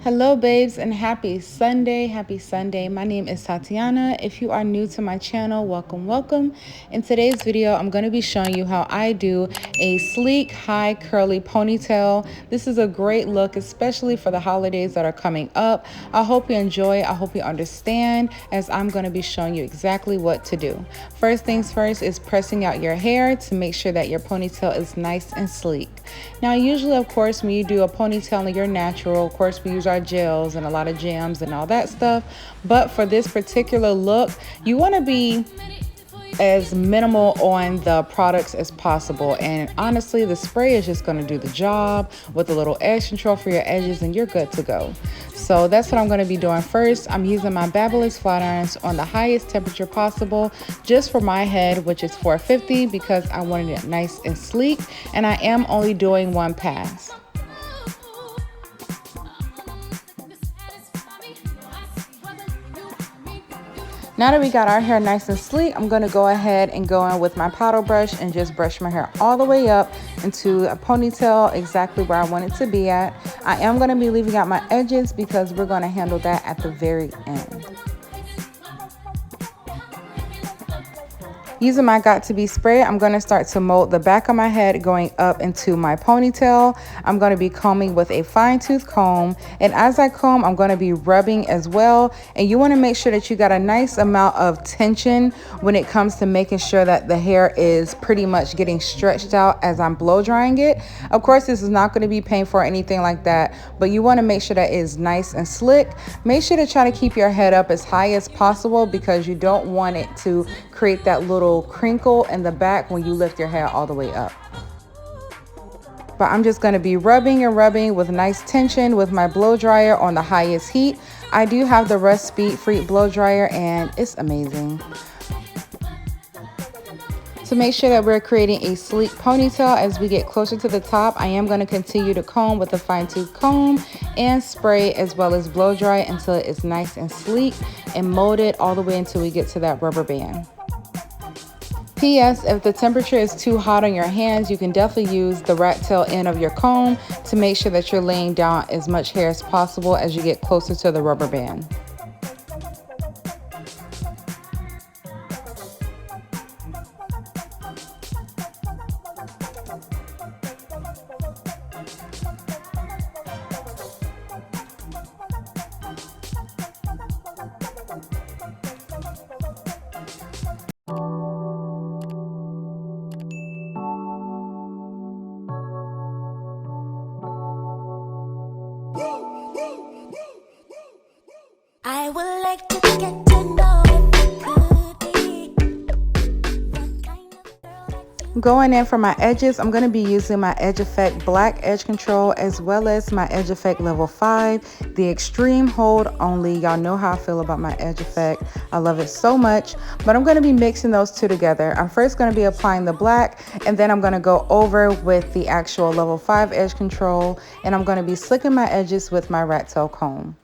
Hello babes and happy Sunday. Happy Sunday. My name is Tatiana. If you are new to my channel, welcome. In today's video, I'm going to be showing you how I do a sleek, high curly ponytail. This is a great look, especially for the holidays that are coming up. I hope you enjoy. I hope you understand, as I'm going to be showing you exactly what to do. First things first is pressing out your hair to make sure that your ponytail is nice and sleek. Now, usually, of course, when you do a ponytail and you're natural, of course, we use our gels and a lot of jams and all that stuff. But for this particular look, you want to be as minimal on the products as possible, and honestly the spray is just going to do the job with a little edge control for your edges and you're good to go. So that's what I'm going to be doing first. I'm using my Babyliss flat irons on the highest temperature possible just for my head, which is 450, because I wanted it nice and sleek, and I am only doing one pass. Now that we got our hair nice and sleek, I'm going to go ahead and go in with my paddle brush and just brush my hair all the way up into a ponytail, exactly where I want it to be at. I am going to be leaving out my edges because we're going to handle that at the very end. Using my Got To Be spray, I'm going to start to mold the back of my head going up into my ponytail. I'm going to be combing with a fine tooth comb, and as I comb, I'm going to be rubbing as well. And you want to make sure that you got a nice amount of tension when it comes to making sure that the hair is pretty much getting stretched out as I'm blow drying it. Of course, this is not going to be painful or anything like that, but you want to make sure that it is nice and slick. Make sure to try to keep your head up as high as possible because you don't want it to create that little crinkle in the back when you lift your hair all the way up. But I'm just going to be rubbing and rubbing with nice tension with my blow dryer on the highest heat. I do have the Rust Speed Free blow dryer and it's amazing. To make sure that we're creating a sleek ponytail as we get closer to the top, I am going to continue to comb with a fine tooth comb and spray as well as blow dry until it is nice and sleek, and mold it all the way until we get to that rubber band. P.S. If the temperature is too hot on your hands, you can definitely use the rat tail end of your comb to make sure that you're laying down as much hair as possible as you get closer to the rubber band. I would like to get to know if I could be the kind of girl that you. Going in for my edges, I'm going to be using my Edge Effect Black Edge Control as well as my Edge Effect Level 5, the Extreme Hold Only. Y'all know how I feel about my Edge Effect. I love it so much, but I'm going to be mixing those two together. I'm first going to be applying the black, and then I'm going to go over with the actual Level 5 Edge Control, and I'm going to be slicking my edges with my rat tail comb.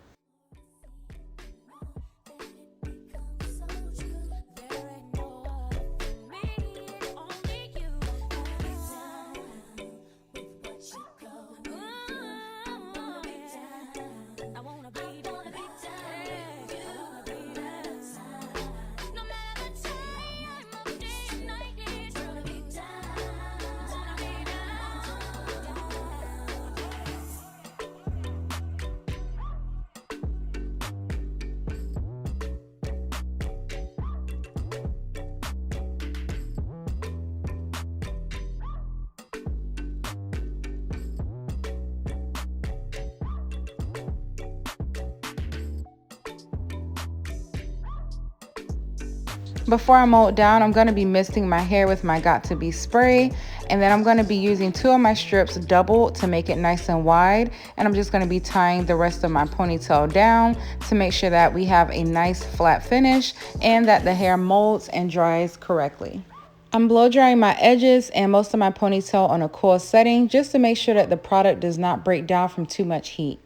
Before I mold down, I'm going to be misting my hair with my Got To Be spray, and then I'm going to be using two of my strips double to make it nice and wide, and I'm just going to be tying the rest of my ponytail down to make sure that we have a nice flat finish and that the hair molds and dries correctly. I'm blow drying my edges and most of my ponytail on a cool setting just to make sure that the product does not break down from too much heat.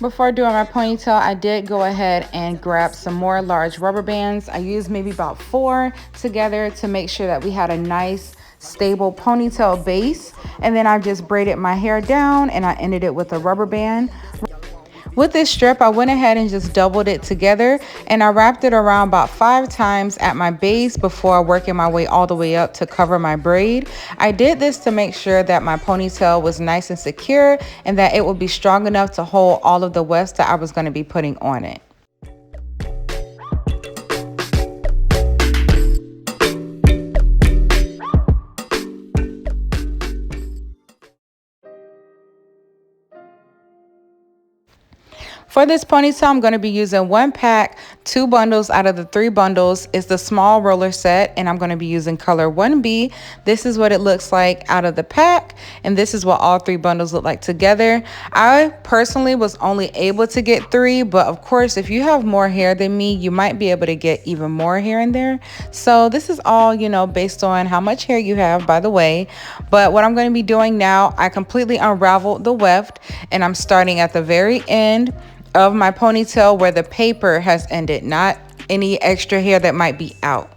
Before doing my ponytail, I did go ahead and grab some more large rubber bands. I used maybe about 4 together to make sure that we had a nice stable ponytail base. And then I just braided my hair down and I ended it with a rubber band. With this strip, I went ahead and just doubled it together, and I wrapped it around about 5 times at my base before working my way all the way up to cover my braid. I did this to make sure that my ponytail was nice and secure and that it would be strong enough to hold all of the wefts that I was going to be putting on it. For this ponytail, I'm going to be using 1 pack, 2 bundles out of the 3 bundles. It's the small roller set, and I'm going to be using color 1B. This is what it looks like out of the pack, and this is what all 3 bundles look like together. I personally was only able to get 3, but of course, if you have more hair than me, you might be able to get even more here and there. So this is all, based on how much hair you have, by the way. But what I'm going to be doing now, I completely unraveled the weft, and I'm starting at the very end of my ponytail where the paper has ended, not any extra hair that might be out.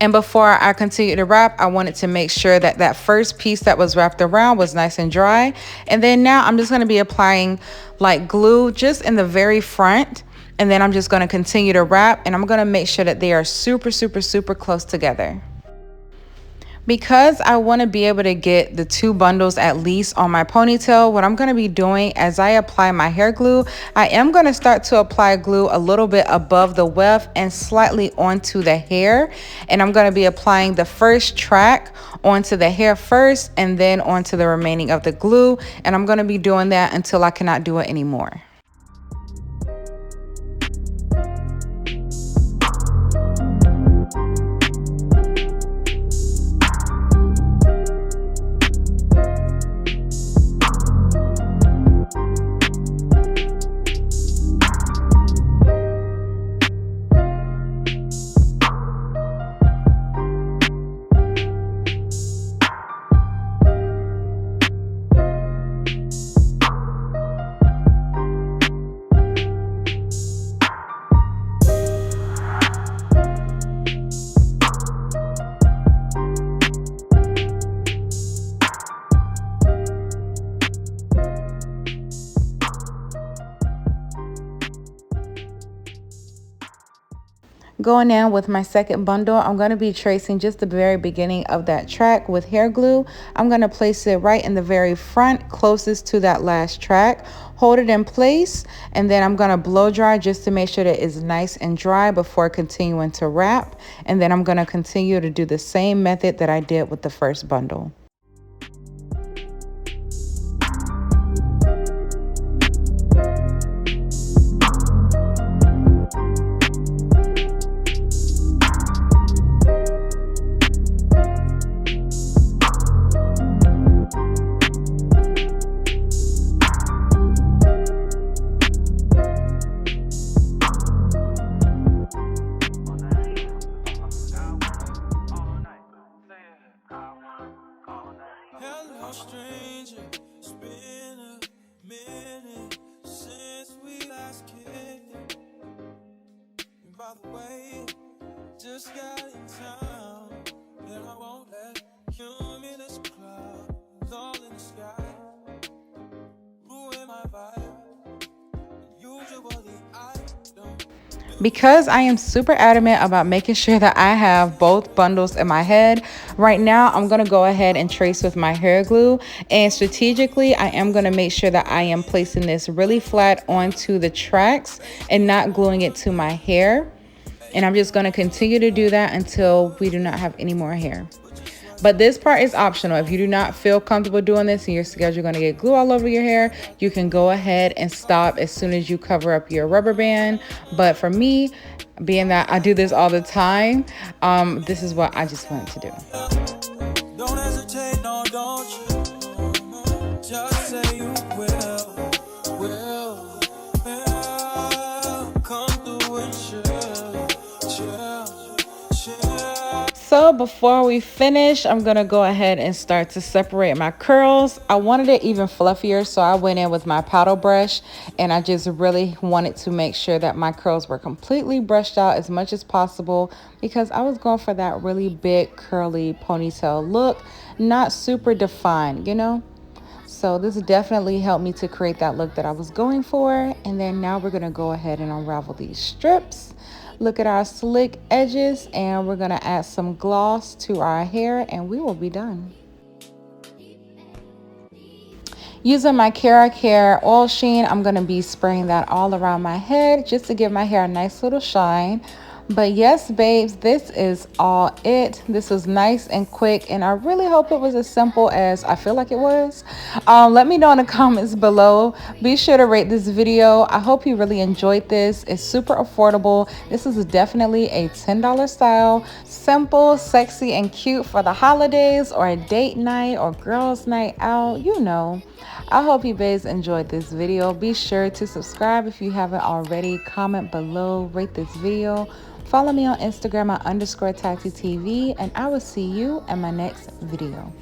And before I continue to wrap, I wanted to make sure that that first piece that was wrapped around was nice and dry. And then now I'm just going to be applying like glue just in the very front. And then I'm just going to continue to wrap, and I'm going to make sure that they are super, super, super close together. Because I want to be able to get the 2 bundles at least on my ponytail, what I'm going to be doing as I apply my hair glue, I am going to start to apply glue a little bit above the weft and slightly onto the hair. And I'm going to be applying the first track onto the hair first and then onto the remaining of the glue. And I'm going to be doing that until I cannot do it anymore. Going in with my second bundle, I'm going to be tracing just the very beginning of that track with hair glue. I'm going to place it right in the very front, closest to that last track. Hold it in place, and then I'm going to blow dry just to make sure that it's nice and dry before continuing to wrap. And then I'm going to continue to do the same method that I did with the first bundle. Hello, stranger. It's been a minute since we last kicked it. And by the way, just got in town, and I won't let cumulus clouds all in the sky ruin my vibe. Usually I don't. Because I am super adamant about making sure that I have both bundles in my head, right now I'm going to go ahead and trace with my hair glue. And strategically, I am going to make sure that I am placing this really flat onto the tracks and not gluing it to my hair. And I'm just going to continue to do that until we do not have any more hair. But this part is optional. If you do not feel comfortable doing this and you're scared you're going to get glue all over your hair, you can go ahead and stop as soon as you cover up your rubber band. But for me, being that I do this all the time, this is what I just wanted to do. Don't hesitate, no, don't you? Just say you will. Come through and chill. So before we finish, I'm going to go ahead and start to separate my curls. I wanted it even fluffier, so I went in with my paddle brush, and I just really wanted to make sure that my curls were completely brushed out as much as possible because I was going for that really big curly ponytail look, not super defined, you know? So this definitely helped me to create that look that I was going for. And then now we're gonna go ahead and unravel these strips. Look at our slick edges, and we're gonna add some gloss to our hair and we will be done. Using my Cara Care oil sheen, I'm going to be spraying that all around my head just to give my hair a nice little shine. But yes, babes, this is all it. This was nice and quick, and I really hope it was as simple as I feel like it was. Let me know in the comments below. Be sure to rate this video. I hope you really enjoyed this. It's super affordable. This is definitely a $10 style. Simple, sexy, and cute for the holidays or a date night or girls' night out, you know. I hope you guys enjoyed this video. Be sure to subscribe if you haven't already. Comment below, rate this video. Follow me on Instagram at _TatiTV, and I will see you in my next video.